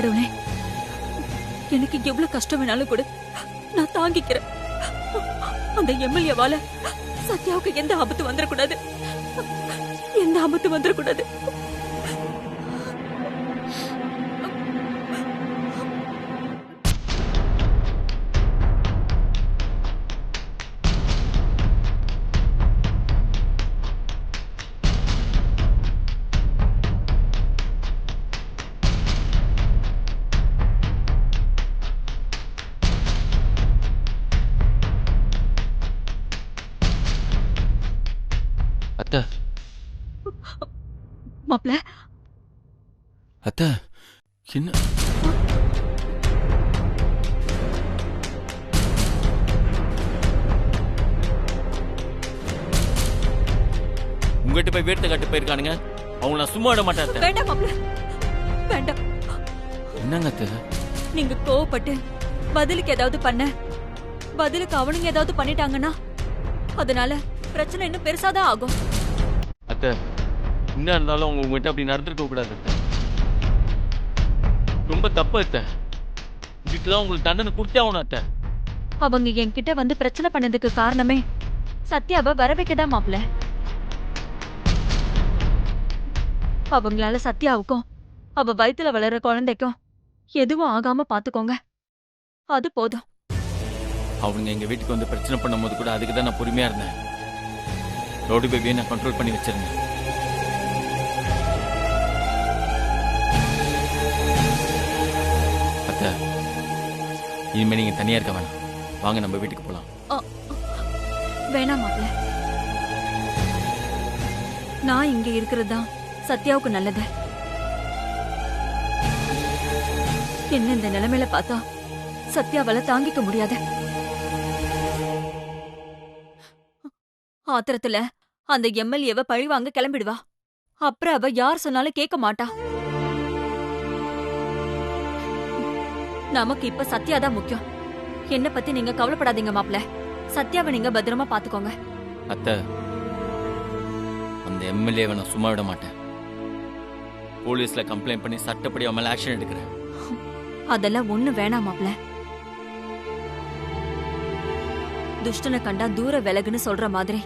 கடவுளே, எனக்கு எவ்வளவு கஷ்டம் வேணாலும் கூட நான் தாங்கிக்கிறேன். அந்த எம்எல்ஏவால சத்யாவுக்கு எந்த ஆபத்து வந்துடக்கூடாது, எந்த ஆபத்து வந்துடக்கூடாது. அத்தை மாப்ள, அத்தை என்ன உங்ககிட்ட போய் வீட்டை கட்டு போயிருக்கானுங்க. அவங்க நான் சும்மா விட மாட்டேன் அத்தை. வேண்டாம் மாப்ள, வேண்டாம். என்னங்க அத்தை? நீங்க கோவப்பட்டு பதிலுக்கு ஏதாவது பண்ண, பதிலுக்கு அவனுங்க ஏதாவது பண்ணிட்டாங்கன்னா அதனால பிரச்சனை இன்னும் பெருசாதான் ஆகும். அத்தை என்ன இருந்தாலும் அவங்க உங்ககிட்ட அப்படி நடந்துருக்க கூடாது அத்தை. ரொம்ப தப்பு அத்தை. இதுக்கெல்லாம் உங்களுக்கு தண்டனை கொடுத்தே ஆகணும் அத்தை. அவங்க என்கிட்ட வந்து பிரச்சனை பண்ணதுக்கு காரணமே சத்யாவை வர வைக்கதான் மாப்ள. அவங்களால சத்யாவுக்கும் அவ வயித்துல வளர்ற குழந்தைக்கும் எதுவும் ஆகாம பாத்துக்கோங்க, அது போதும். அவங்க எங்க வீட்டுக்கு வந்து பிரச்சனை பண்ணும் போது கூட அதுக்கு தான் நான் பொறுமையா இருந்தேன். ரோடு பேபியை நான் கண்ட்ரோல் பண்ணி வச்சிருந்தேன். அத்தை இனிமே நீங்க தனியா இருக்க வேணாம். வாங்க நம்ம வீட்டுக்கு போலாம். வேணாம் மாப்ள, நான் இங்க இருக்கிறதுதான் சத்யாவுக்கு நல்லது. என்ன இந்த நிலைமையில பார்த்தா சத்யாவால தாங்கிக்க முடியாது. ஆத்திரத்துல அந்த எம்எல்ஏவை பழிவாங்க கிளம்பிடுவா. அப்புறம் அவ யார் சொன்னாலும் கேட்க மாட்டா. நமக்கு இப்ப சத்யாதான் முக்கியம். என்ன பத்தி நீங்க கவலைப்படாதீங்க மாப்ள. சத்யாவை நீங்க பத்திரமா பாத்துக்கோங்க. அத்தை அந்த எம்எல்ஏவை நான் சும்மா விட மாட்டேன். போலீஸ்ல கம்ப்ளைண்ட் பண்ணி சட்டப்படி அவன் மேல ஆக்ஷன் எடுக்கிறேன். அதெல்லாம் ஒண்ணு வேணாம் மாப்ள. துஷ்டனை கண்டா தூர விலகுன்னு சொல்ற மாதிரி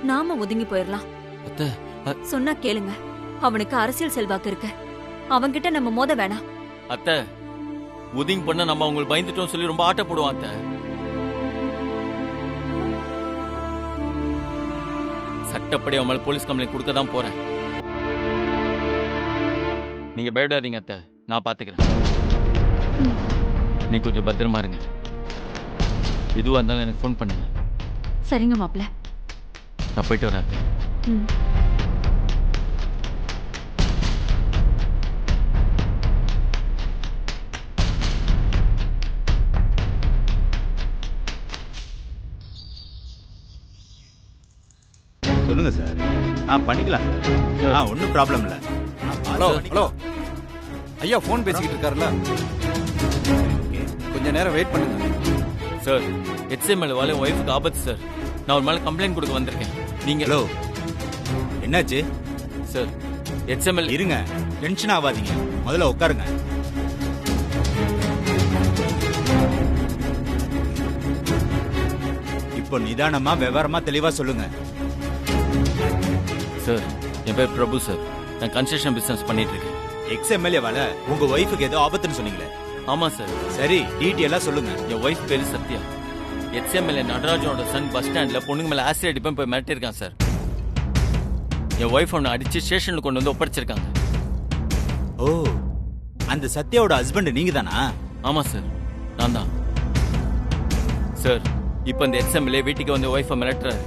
நாம ஒதுங்கி போயிடலாம். அத்தை சொன்னா கேளுங்க, அவனுக்கு அரசியல் செல்வாக்கு இருக்கு. அவன்கிட்ட நம்ம மோத வேணாம். அத்தை உதிங் பண்ண நம்ம அவங்களுக்கு பயந்துட்டோம் சொல்லி ரொம்ப ஆட்ட போடுவோம் அத்தை. சட்டப்படி அவன் மேல போலீஸ் கம்ப்ளைண்ட் கொடுக்க தான் போறேன். நீங்க பயப்படாதீங்க அத்தை, நான் பாத்துக்கிறேன். நீ கொஞ்சம் பத்திரமா இருங்க. எதுவா இருந்தாலும் எனக்கு ஃபோன் பண்ணுங்க. சரிங்க மாப்ள. நான் போயிட்டு வரேன் அத்தை. சொல்லுங்க சார். பண்ணிக்கலாம் சார். ஒன்றும் ப்ராப்ளம் இல்லை. ஹலோ ஹலோ ஐயா, ஃபோன் பேசிக்கிட்டு இருக்காருல்ல, கொஞ்ச நேரம் வெயிட் பண்ணுங்க சார். HML வால ஒய்ஃபுக்கு ஆபத்து சார். நான் ஒரு மேல கம்ப்ளைண்ட் கொடுக்க வந்திருக்கேன். நீங்க ஹலோ, என்னாச்சு சார்? HML இருங்க, டென்ஷன் ஆகாதீங்க, முதல்ல உட்காருங்க. இப்போ நிதானமா விவரமா தெளிவா சொல்லுங்க. சார் என் பேர் பிரபு சார். நான் கன்ஸ்ட்ரக்ஷன் பிசினஸ் பண்ணிட்டு இருக்கேன். XMLA-வால உங்க ஒய்ஃபுக்கு ஏதோ ஆபத்துன்னு சொன்னீங்களே? ஆமா சார். சரி, டீட்டெயிலா சொல்லுங்க. என் ஒய்ஃப் பேரு சத்யா. HMLA நடராஜனோட சன் பஸ் ஸ்டாண்ட்ல பொண்ணுங்க மேல ஆசிட் அடிப்பேன் போய் மிரட்டிருக்கான் சார். என் ஒய்ஃப் அவனை அடிச்சு ஸ்டேஷனுக்கு கொண்டு வந்து ஒப்படைச்சிருக்காங்க. ஓ, அந்த சத்யாவோட ஹஸ்பண்ட் நீங்க தானா? ஆமா சார், நான் தான் சார். இப்போ இந்த XMLA வீட்டுக்கு வந்து ஒய்ஃபை மிரட்டுறாரு.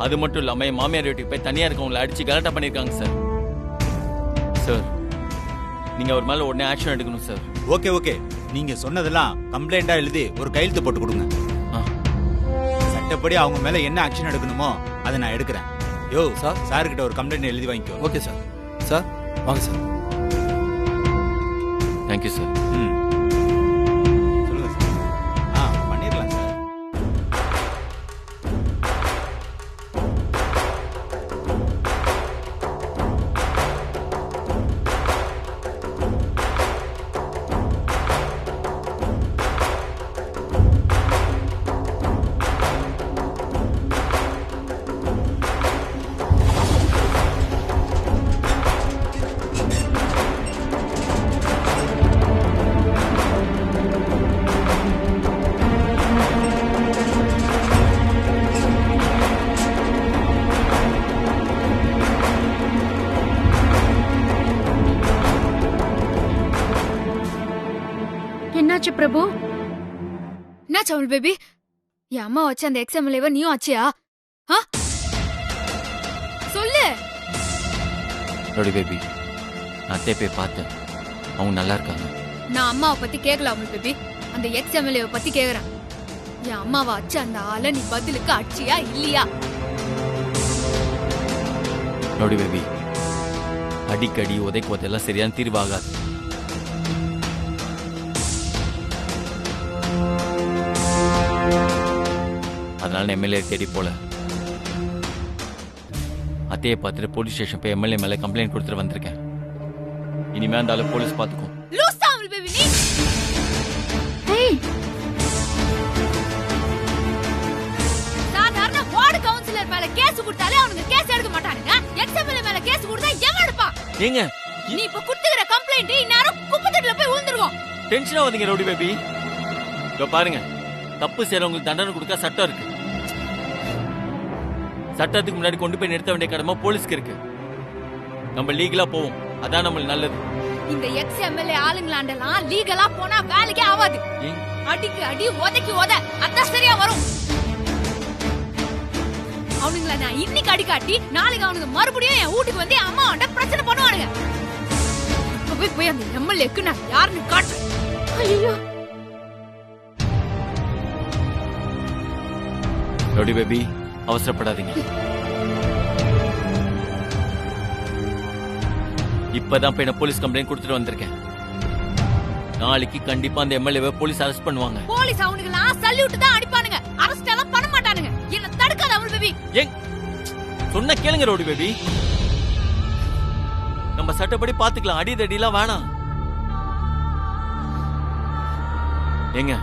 அது மட்டும் இல்லாம என் மாமியார் வீட்டுக்கு போய் தனியா இருக்கவங்களை அடிச்சு கலாட்டா பண்ணிருக்காங்க சார். சார் நீங்க அவர் மேல உடனே ஆக்ஷன் எடுக்கணும் சார். ஓகே ஓகே, நீங்க சொன்னதெல்லாம் கம்ப்ளைண்டா எழுதி ஒரு கையெழுத்து போட்டு கொடுங்க. சட்டப்படி அவங்க மேல என்ன ஆக்ஷன் எடுக்கணுமோ அதை நான் எடுக்கிறேன். யோ சார், சார்கிட்ட ஒரு கம்ப்ளைண்ட் எழுதி வாங்கிக்கோ. Okay sir. சார் வாங்க சார். Thank you sir. சொல்லுங்க சார். பண்ணிடலாம் சார். என்னாச்சு அவள் பேபி? என் அம்மா வச்சு அந்த எக்ஸ்எம்எல்ஏவை நீயும் ஆச்சியா? சொல்லு. ரவுடி பேபி, நான் அத்தையை போய் பார்த்தேன். அவங்க நல்லா இருக்காங்க. நான் அம்மாவை பத்தி கேட்கல அவள் பேபி, அந்த எக்ஸ்எம்எல்ஏவை பத்தி கேக்குறேன். என் அம்மாவை அச்சு அந்த ஆளை நீ பதிலுக்கு அடிச்சியா இல்லையா? ரவுடி பேபி, அடிக்கடி உதைக்கு உதையெல்லாம் சரியான தீர்வாகாது. அதனால எம்எல்ஏ தேடி போல. அத்தையை பார்த்துட்டு போலீஸ் ஸ்டேஷன் போய் எம்எல்ஏ மேல கம்ப்ளைண்ட் கொடுத்துட்டு வந்திருக்கேன். இனிமே அந்த ஆளு போலீஸ் பாத்துக்கும். லூசா அவள் பேபி நீ? சாதாரண வார்டு கவுன்சிலர் மேல கேஸ் கொடுத்தாலே அவனுக்கு கேஸ் எடுக்க மாட்டானுங்க. எக்ஸ்எம்எல்ஏ மேல கேஸ் கொடுத்தா எவன் எடுப்பான்? ஏங்க நீ இப்ப குடுத்துக்கிற கம்ப்ளைண்ட் இந்நேரம் குப்பத்தட்டுல போய் விழுந்துருவோம். டென்ஷனா வந்தீங்க ரவுடி பேபி. இதோ பாருங்க, தப்பு செய்யறவங்களுக்கு தண்டனை கொடுக்க சட்டம் இருக்கு. சட்டத்துக்கு முன்னாடி கொண்டு போய் நிறுத்த வேண்டிய கடமை போலீஸ்க்கு இருக்கு. நம்ம லீகலா போவோம், அதான் நம்மளுக்கு நல்லது. இந்த எக்ஸ்எம்எல்ஏ ஆளுங்களாண்டெல்லாம் லீகலா போனா வேலைக்கே ஆகாது. அடிக்கு அடி உதைக்கு உத, அதான் சரியா வரும். அவனுங்கள நான் இன்னைக்கு அடி காட்டி நாளைக்கு அவனுங்க மறுபடியும் என் வீட்டுக்கு வந்து அம்மா அவன்ட பிரச்சனை பண்ணுவானுங்க. போய் அந்த எம்எல்ஏக்கு நான் யாருன்னு காட்டுறேன். ஐயோ ரவுடி பேபி, அவசரப்படாதீங்க. இப்பதான் போய் நான் போலீஸ் கம்ப்ளைண்ட் கொடுத்துட்டு வந்திருக்கேன். நாளைக்கு கண்டிப்பா அந்த எம்எல்ஏவை போலீஸ் அரெஸ்ட் பண்ணுவாங்க. போலீஸ் அவனுங்களாம் சல்யூட் தான் அடிப்பானுங்க, அரெஸ்ட் எல்லாம் பண்ண மாட்டானுங்க. என்ன தடுக்காத அவள் பேபி. ஏன் சொன்ன கேளுங்க ரவுடி பேபி, நம்ம சட்டப்படி பாத்துக்கலாம். அடிதடிலாம் வேணாம். ஏங்க,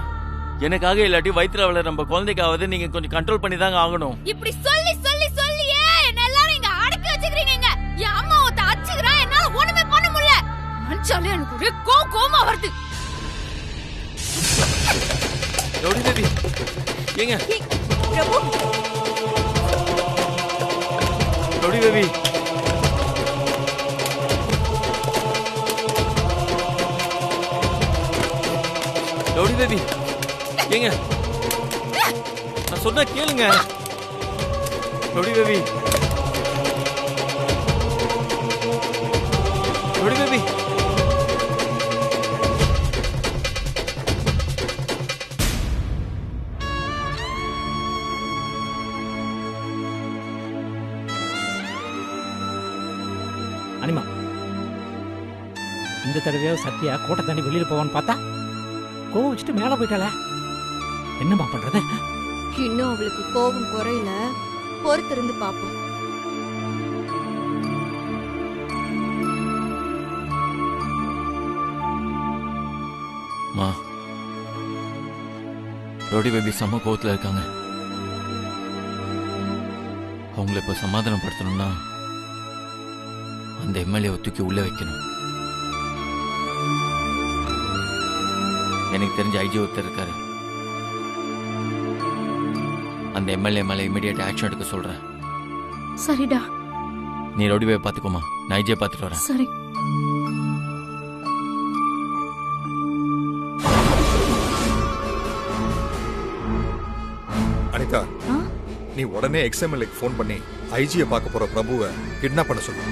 எனக்காக இல்லாட்டி வயிற்றுல வளர நம்ம குழந்தைக்காவது நீங்க கொஞ்சம் கண்ட்ரோல் பண்ணி தாங்க ஆகணும். இப்படி சொல்லி சொல்லி சொல்லியே என்ன எல்லாரும் இங்க அடக்கி வச்சுக்கிறீங்க. என் அம்மா ஒருத்த அச்சுக்கிறான், என்னால ஒண்ணுமே பண்ண முடியல. மனுஷாலே எனக்கு ஒரே கோவமா வருது. ரவுடி பேபி, ஏங்க ரவுடி பேபி, ரவுடி பேபி, ஏங்க நான் சொன்னா கேளுங்க. ரவுடி பேபி, ரவுடி பேபி, அனிமா, இந்த தடவையாவது சத்யா கோட்டை தாண்டி வெளியில போவான்னு பார்த்தா கோவிச்சுட்டு மேல போயிட்டால. என்னம்மா பண்றது? இன்னும் அவளுக்கு கோபம் குறையில, பொறுத்திருந்து பாப்போம். மா, ரவுடி பேபி செம்ம கோவத்துல இருக்காங்க. அவங்கள இப்ப சமாதானப்படுத்தணும்னா அந்த எம்எல்ஏவை தூக்கி உள்ள வைக்கணும். எனக்கு தெரிஞ்ச ஐஜி ஒருத்தர் இருக்காரு. அந்த எம்எல்ஏ மேல இமிடியேட் ஆக்ஷன் எடுக்க சொல்றேன். சரிடா. நீ ரவுடி பேபி பாத்துக்கோமா, நான் ஐஜியை பாத்துட்டு வரேன். சரி. அனிதா, நீ உடனே எக்ஸ்எம்எல்ஏக்கு ஃபோன் பண்ணி ஐஜியை பார்க்க போற பிரபுவை கிட்னாப் பண்ண சொல்லு.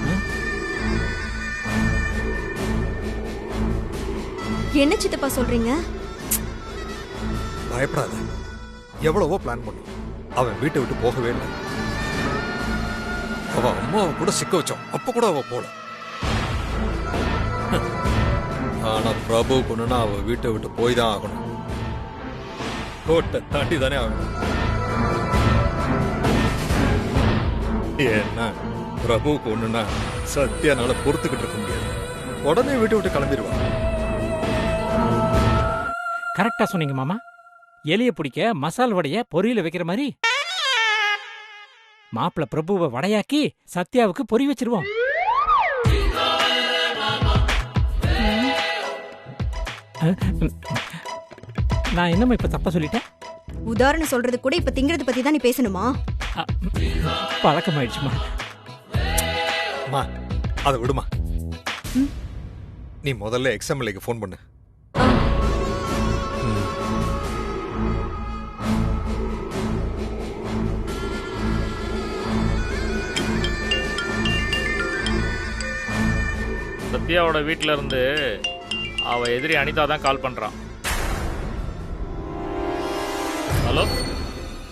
என்ன சித்தப்பா சொல்றீங்க? பயப்படாத. எவ்வளவோ பிளான் பண்ணோம், அவன் வீட்டை விட்டு போகவே இல்லை. அவ அம்மாவை கூட சிக்க வச்சோம், அப்ப கூட அவ போல. ஆனா பிரபு கொண்டுனா அவ வீட்டை விட்டு போய் தான் ஆகணும். கோட்டை தாண்டி தானே ஆகணும். ஏன்னா பிரபுக்கு ஒண்ணுன்னா சத்யானால பொறுத்துக்கிட்டு இருக்க முடியாது. உடனே வீட்டை விட்டு கிளம்பிடுவான். கரெக்டா சொன்னீங்க மாமா. எலிய பிடிக்க மசால் வடைய பொரியில வைக்கிற மாதிரி மாப்பிள்ள பிரபுவை வடையாக்கி சத்யாவுக்கு பொறி வச்சிருவோம். நான் என்னம்மா இப்ப தப்பா சொல்லிட்டேன்? உதாரணம் சொல்றது கூட இப்ப திங்கிறது பத்தி தான் நீ பேசணுமா? பழக்கமாயிடுச்சுமா. அதை விடுமா. நீ முதல்ல எக்ஸ்எம்எல்ஏக்கு ஃபோன் பண்ணு. சத்யாவோட வீட்டில் இருந்து அவ எதிரி அனிதா தான் கால் பண்ணுறான். ஹலோ,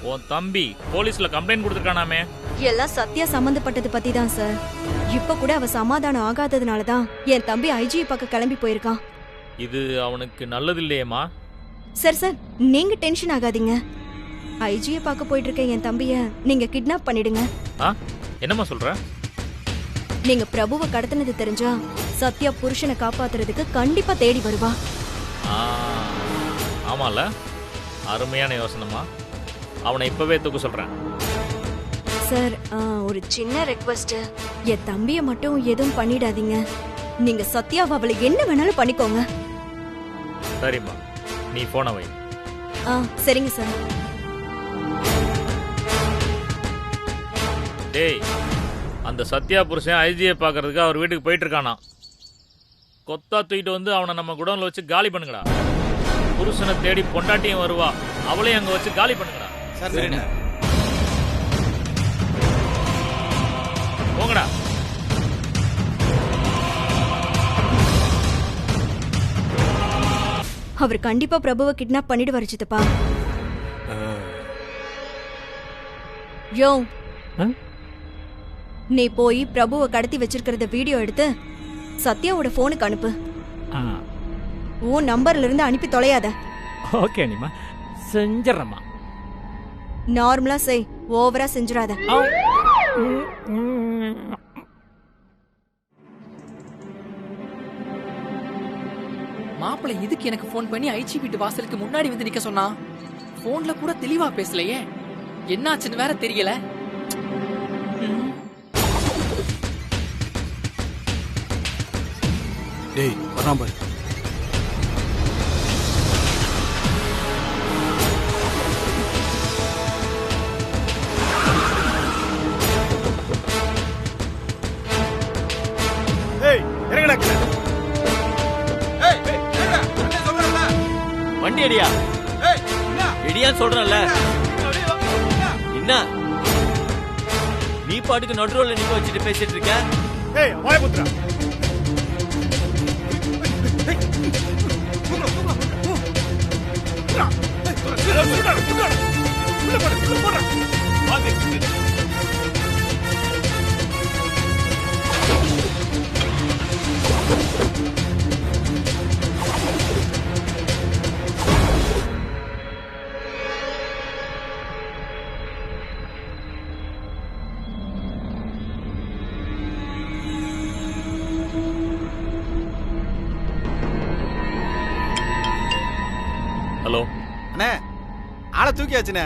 உன் தம்பி போலீஸில் கம்ப்ளைண்ட் கொடுத்துருக்கானாமே. எல்லாம் சத்யா சம்பந்தப்பட்டது பத்தி தான் சார். இப்ப கூட அவ சமாதானம் ஆகாததுனால தான் என் தம்பி ஐஜியை பார்க்க கிளம்பி போயிருக்கான். இது அவனுக்கு நல்லது இல்லையேம்மா. சார் சார், நீங்க டென்ஷன் ஆகாதீங்க. ஐஜியை பார்க்க போயிட்டு இருக்க என் தம்பிய நீங்க கிட்னாப் பண்ணிடுங்க. என்னம்மா சொல்ற? நீங்க பிரபுவை கடத்தினது தெரிஞ்சா சத்யா புருஷனை காப்பாத்துறதுக்கு கண்டிப்பா தேடி வருவா. ஆமால, அருமையான யோசனைமா. அவனை இப்பவே தூக்க சொல்றேன். சார், ஒரு சின்ன ரெக்வெஸ்ட். என் தம்பிய மட்டும் எதுவும் பண்ணிடாதீங்க. நீங்க சத்யாவை அவளை என்ன வேணாலும் பண்ணிக்கோங்க. சரிம்மா, நீ போன வை. சரிங்க சார். டேய், அந்த சத்யா புருஷன் ஐஜியை பார்க்கறதுக்கு அவர் வீட்டுக்கு போயிட்டு இருக்கானா. கொத்தா தூக்கிட்டு வந்து அவனை நம்ம குடோன்ல வச்சு காலி பண்ணுங்கடா. புருஷனை தேடி பொண்டாட்டியும் வருவா, அவளையும் அங்க வச்சு காலி பண்ணுங்கடா. சரிண்ணே. போங்கடா. அவர் கண்டிப்பா பிரபுவை கிட்னாப் பண்ணிடுவாரு சித்தப்பா. யோ, நீ போய் பிரபுவை கடத்தி வச்சிருக்கிறத வீடியோ எடுத்து சத்யாவோட போனுக்கு அனுப்பு. உன் நம்பர்ல இருந்து அனுப்பி தொலையாத. ஓகே அனிமா, செஞ்சிடறேம்மா. நார்மலா செய், ஓவரா செஞ்சிடாத. மாப்பிள்ளை இதுக்கு எனக்கு போன் பண்ணி ஐச்சி வீட்டு வாசலுக்கு முன்னாடி வந்து நிக்க சொன்னா? போன்ல கூட தெளிவா பேசலையே, என்னாச்சுன்னு வேற தெரியல. டேய் வரான் பாரு. ஏய் இறங்கடா. வண்டி அடியா. எடியான்னு சொல்றேன்ல. என்ன நீ பாட்டுக்கு நடுரோல நிக்க வச்சுட்டு பேசிட்டு இருக்க? ஏய் வாய புத்ரா. ஹலோ அண்ணே, ஆளை தூக்கியாச்சுண்ணே.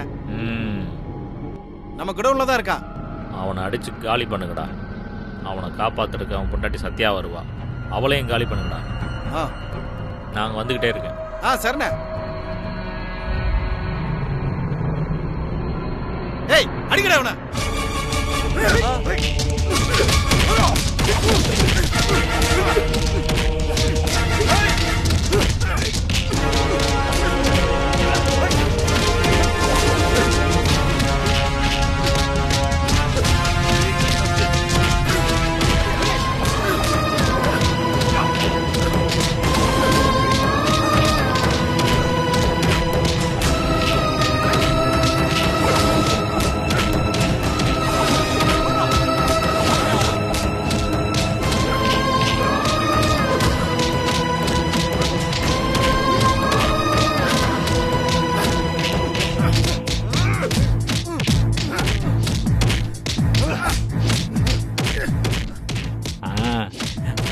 நம்ம குடவுன்ல தான் இருக்கான். அவனை அடிச்சு காலி பண்ணுங்கடா. அவனை காப்பாத்துறதுக்கு அவன் பொண்டாட்டி சத்யா வருவா, அவளையும் காலி பண்ணுங்கடா. நாங்க வந்துகிட்டே இருக்கேன். சரிண்ணே. ஏய் அடிக்கடா அவனை.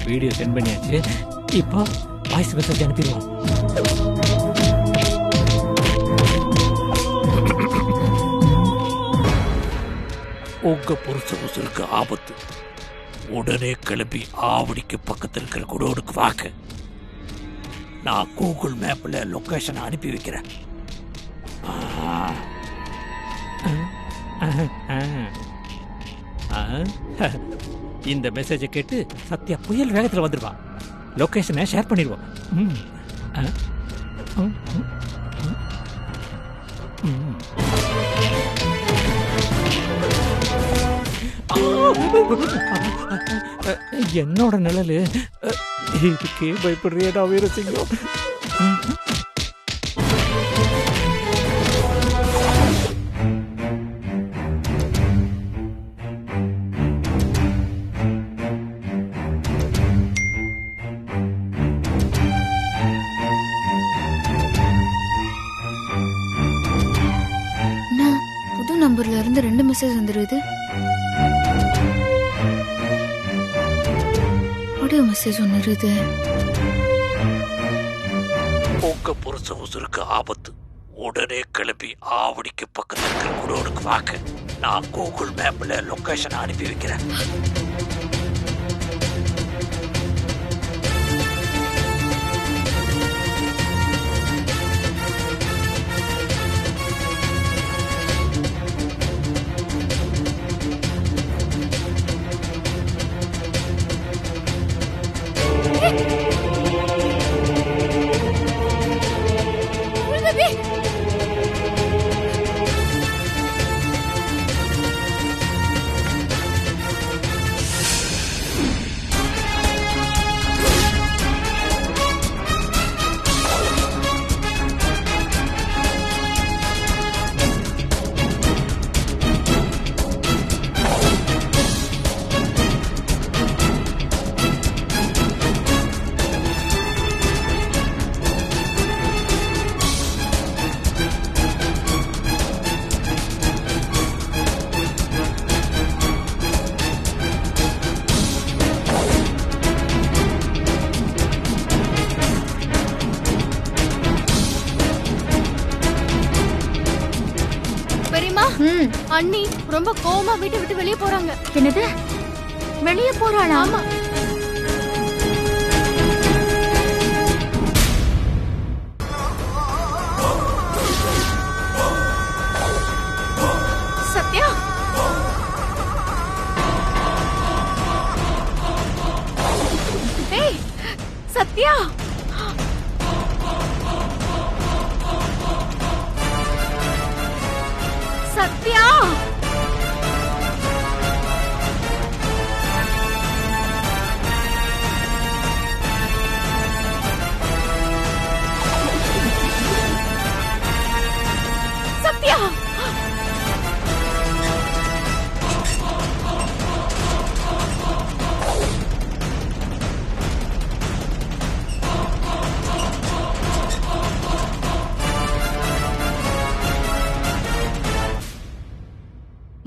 வீடியோ சென்ட் பண்ணியாச்சு. இப்போ வாய்ஸ் மெசேஜ் அனுப்பிடுவோம். உங்க புருஷ உசுருக்கு ஆபத்து. உடனே கிளம்பி ஆவடிக்கு பக்கத்தில் இருக்கிற குடோனுக்கு வாங்க. நான் கூகுள் மேப்ல லொகேஷன் அனுப்பி வைக்கிறேன். இந்த மெசேஜை கேட்டு சத்யா புயல் வேகத்தில் வந்துடுவான். லொகேஷனை ஷேர் பண்ணிடுவோம். என்னோட நிழலு இதுக்கே பயப்படுறியடா வீரசிங்கம். புது நம்பர்ல இருந்து 2 மெசேஜ் வந்துருது. ஆடியோ மெசேஜ் ஒன்று இருக்குது. உங்க புருஷ உசுருக்கு ஆபத்து. உடனே கிளம்பி ஆவடிக்கு பக்கத்துல இருக்கிற குடோனுக்கு வாங்க. நான் கூகுள் மேப்ல லொகேஷன் அனுப்பி வைக்கிறேன். அண்ணி ரொம்ப கோவமா வீட்டை விட்டு வெளியே போறாங்க. என்னது? வெளியே போறாளா? ஆமா. சத்யா, ஏய் சத்யா, சத்யா, சத்யா,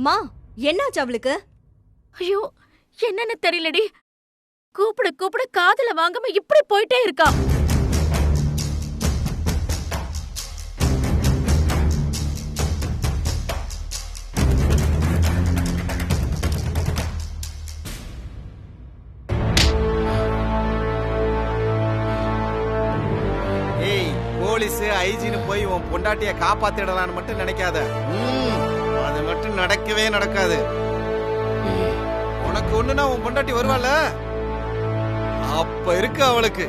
மா என்னாச்சு அவளுக்கு? ஐயோ என்னன்னு தெரியலடி. கூப்பிட கூப்பிட காதுல வாங்காம இப்படி போயிட்டே இருக்கா. ஏய், போலீஸ் ஐஜின்னு போய் உன் பொண்டாட்டிய காப்பாத்திடலான்னு மட்டும் நினைக்காத. அது மட்டும் நடக்கவே நடக்காது. உனக்கு ஒண்ணுனா உன் பொண்டாட்டி வருவாள, அப்ப இருக்கு அவளுக்கு.